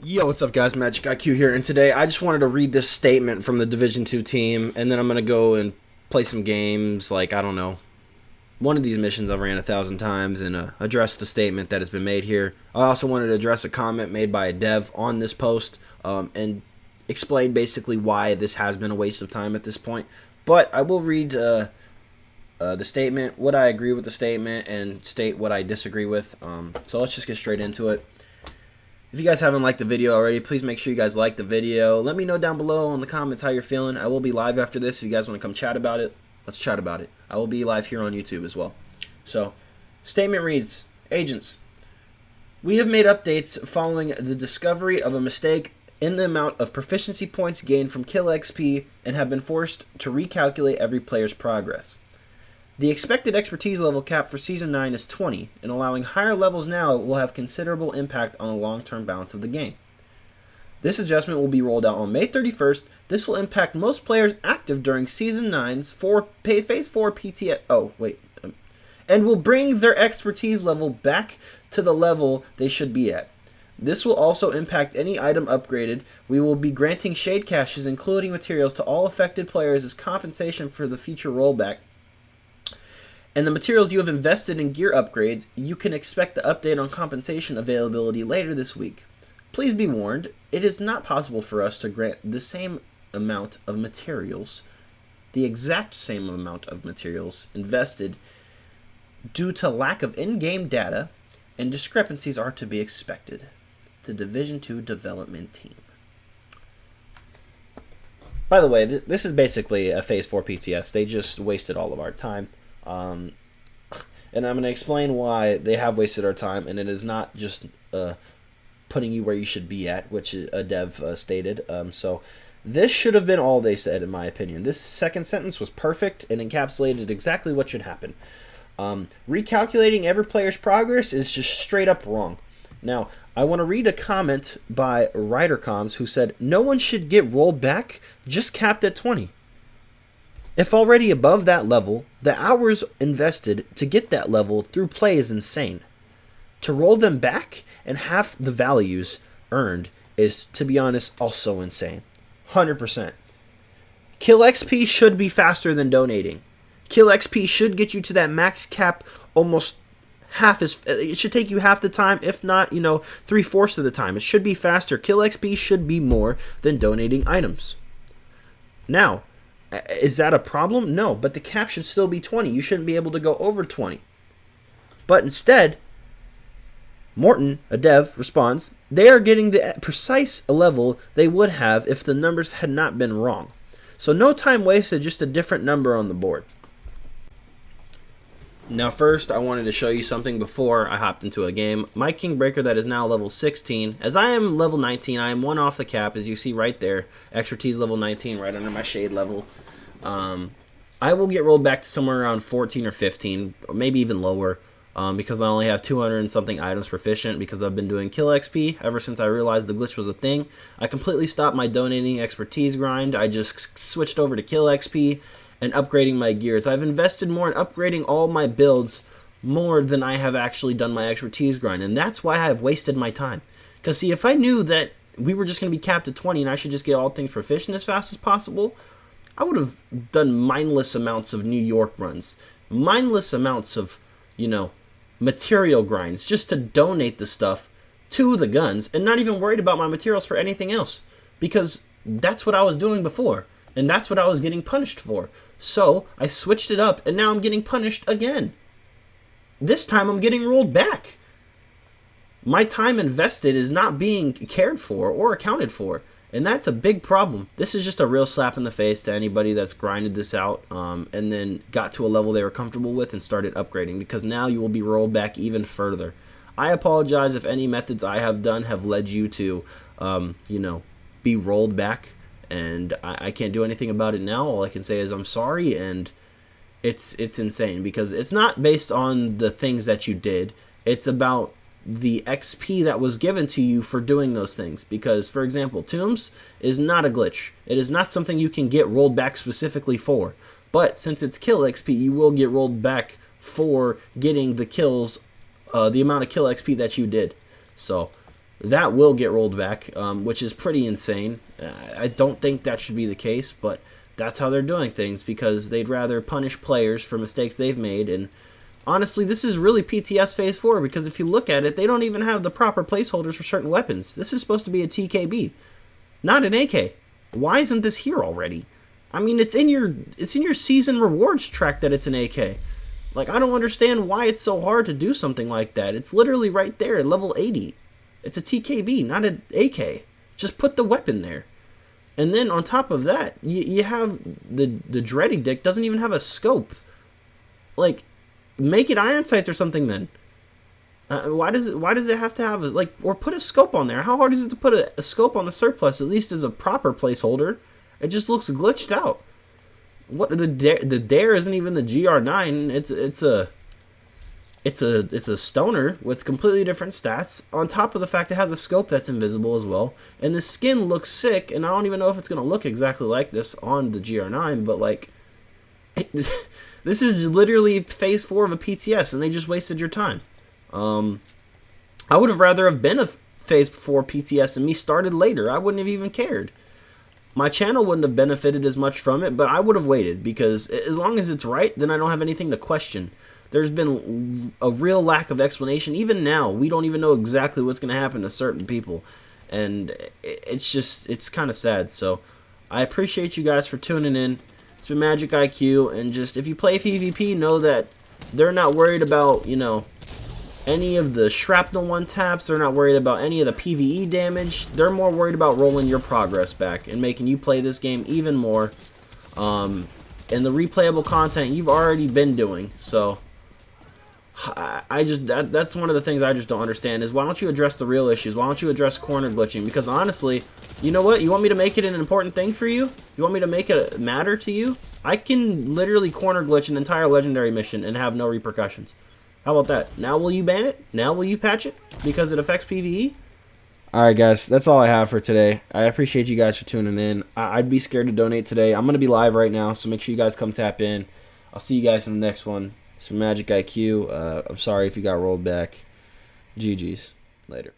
Yo, what's up guys, MxgicIQ here, and today I just wanted to read this statement from the Division 2 team, and then I'm going to go and play some games, like, I don't know, one of these missions I've ran 1,000 times, and address the statement that has been made here. I also wanted to address a comment made by a dev on this post, and explain basically why this has been a waste of time at this point. But I will read the statement, what I agree with the statement, and state what I disagree with. So let's just get straight into it. If you guys haven't liked the video already, please make sure you guys like the video. Let me know down below in the comments how you're feeling. I will be live after this. If you guys want to come chat about it, let's chat about it. I will be live here on YouTube as well. So, statement reads, Agents, we have made updates following the discovery of a mistake in the amount of proficiency points gained from kill XP and have been forced to recalculate every player's progress. The expected expertise level cap for Season 9 is 20, and allowing higher levels now will have considerable impact on the long-term balance of the game. This adjustment will be rolled out on May 31st. This will impact most players active during Season 9's Phase 4 PTS... and will bring their expertise level back to the level they should be at. This will also impact any item upgraded. We will be granting shade caches, including materials, to all affected players as compensation for the future rollback. And the materials you have invested in gear upgrades, you can expect the update on compensation availability later this week. Please be warned, it is not possible for us to grant the same amount of materials, the exact same amount of materials invested due to lack of in-game data, and discrepancies are to be expected. The Division 2 development team. By the way, this is basically a Phase 4 PTS. They just wasted all of our time. And I'm going to explain why they have wasted our time, and it is not just putting you where you should be at, which a dev stated. So this should have been all they said, in my opinion. This second sentence was perfect and encapsulated exactly what should happen. Recalculating every player's progress is just straight up wrong. Now, I want to read a comment by WriterComs who said, no one should get rolled back, just capped at 20. If already above that level, the hours invested to get that level through play is insane. To roll them back and half the values earned is, to be honest, also insane. 100%. Kill XP should be faster than donating. Kill XP should get you to that max cap almost half as... It should take you half the time, if not, 3/4 of the time. It should be faster. Kill XP should be more than donating items. Now, is that a problem? No, but the cap should still be 20. You shouldn't be able to go over 20. But instead, Morton, a dev, responds, they are getting the precise level they would have if the numbers had not been wrong. So no time wasted, just a different number on the board. Now first, I wanted to show you something before I hopped into a game. My Kingbreaker that is now level 16. As I am level 19, I am one off the cap, as you see right there. Expertise level 19, right under my shade level. I will get rolled back to somewhere around 14 or 15, or maybe even lower, because I only have 200 and something items proficient because I've been doing kill XP ever since I realized the glitch was a thing. I completely stopped my donating expertise grind. I just switched over to kill XP and upgrading my gears. I've invested more in upgrading all my builds more than I have actually done my expertise grind, and that's why I've wasted my time. Because see, if I knew that we were just going to be capped at 20 and I should just get all things proficient as fast as possible, I would have done mindless amounts of New York runs, mindless amounts of, material grinds just to donate the stuff to the guns and not even worried about my materials for anything else, because that's what I was doing before. And that's what I was getting punished for. So I switched it up, and now I'm getting punished again. This time I'm getting rolled back. My time invested is not being cared for or accounted for. And that's a big problem. This is just a real slap in the face to anybody that's grinded this out and then got to a level they were comfortable with and started upgrading, because now you will be rolled back even further. I apologize if any methods I have done have led you to, be rolled back. And I can't do anything about it now. All I can say is I'm sorry, and it's insane, because it's not based on the things that you did. It's about the XP that was given to you for doing those things. Because, for example, Tombs is not a glitch. It is not something you can get rolled back specifically for. But since it's kill XP, you will get rolled back for getting the kills, the amount of kill XP that you did. So that will get rolled back, which is pretty insane. I don't think that should be the case, but that's how they're doing things because they'd rather punish players for mistakes they've made. And honestly, this is really PTS Phase 4 because if you look at it, they don't even have the proper placeholders for certain weapons. This is supposed to be a TKB, not an AK. Why isn't this here already? I mean, it's in your season rewards track that it's an AK. Like, I don't understand why it's so hard to do something like that. It's literally right there at level 80. It's a TKB, not an AK. Just put the weapon there. And then on top of that, you have the dreading dick doesn't even have a scope. Like, make it iron sights or something then. Why does it have to have or put a scope on there? How hard is it to put a scope on the surplus at least as a proper placeholder? It just looks glitched out. What the dare isn't even the GR9. It's a stoner with completely different stats. On top of the fact it has a scope that's invisible as well, and the skin looks sick. And I don't even know if it's gonna look exactly like this on the GR9, but like, this is literally Phase 4 of a PTS, and they just wasted your time. I would have rather have been a Phase 4 PTS and me started later. I wouldn't have even cared. My channel wouldn't have benefited as much from it, but I would have waited because as long as it's right, then I don't have anything to question. There's been a real lack of explanation. Even now, we don't even know exactly what's going to happen to certain people. And it's kind of sad. So I appreciate you guys for tuning in. It's been MxgicIQ. And just, if you play PvP, know that they're not worried about, any of the shrapnel one taps. They're not worried about any of the PvE damage. They're more worried about rolling your progress back and making you play this game even more. And the replayable content you've already been doing. So that's one of the things I just don't understand is why don't you address the real issues? Why don't you address corner glitching? Because honestly, you know what? You want me to make it an important thing for you? You want me to make it matter to you? I can literally corner glitch an entire legendary mission and have no repercussions. How about that? Now will you ban it? Now will you patch it? Because it affects PvE? Alright guys, that's all I have for today. I appreciate you guys for tuning in. I'd be scared to donate today. I'm going to be live right now, so make sure you guys come tap in. I'll see you guys in the next one. It's from MxgicIQ. I'm sorry if you got rolled back. GG's. Later.